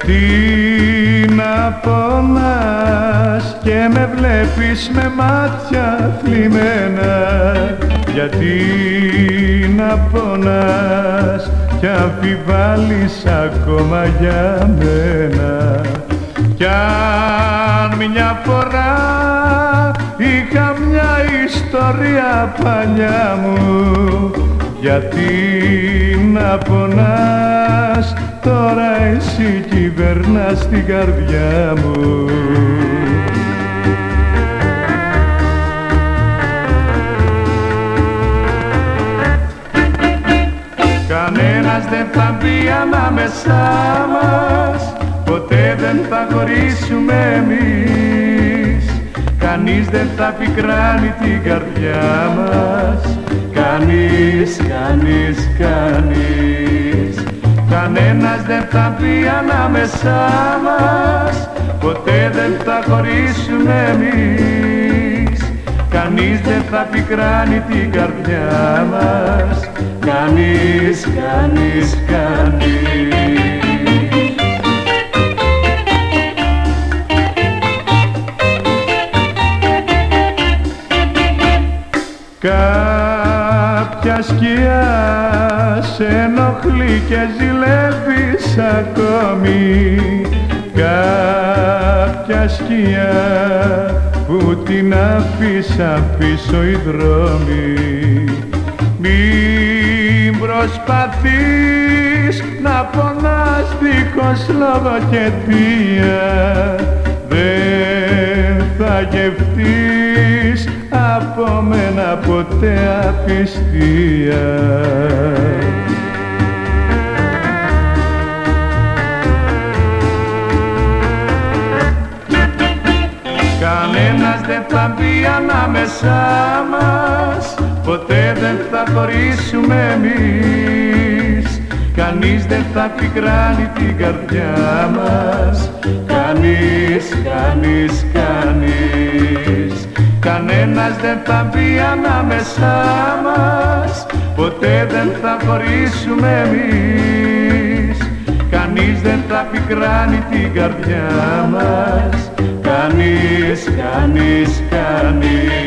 Γιατί να πονάς και με βλέπεις με μάτια θλιμμένα? Γιατί να πονάς κι αμφιβάλλεις ακόμα για μένα? Κι αν μια φορά είχα μια ιστορία παλιά μου, γιατί να πονάς τώρα εσύ κυβερνάς την καρδιά μου? Κανένας δεν θα μπει ανάμεσά μας, ποτέ δεν θα χωρίσουμε εμείς. Κανείς δεν θα πικράνει την καρδιά μας, κανείς, κανείς, κανείς. Κανένας δεν θα μπει ανάμεσά μας, ποτέ δεν θα χωρίσουμε εμείς. Κανείς δεν θα πικράνει την καρδιά μας, κανείς, κανείς, κανείς. Κάποια σκιά σε ενοχλεί και ζηλεύεις ακόμη, κάποια σκιά που την άφησα πίσω οι δρόμοι. Μην προσπαθείς να πονάς δίχως λόγο και αιτία, δεν θα γευτείς από μένα ποτέ απιστία. Κανένας δεν θα μπει ανάμεσά μας, ποτέ δεν θα χωρίσουμε εμείς. Κανείς δεν θα πικράνει την καρδιά μας, κανείς, κανείς, κανείς. Κανένας δεν θα μπει ανάμεσά μας, ποτέ δεν θα χωρίσουμε εμείς. Κανείς δεν θα πικράνει την καρδιά μας, κανείς, κανείς, κανείς.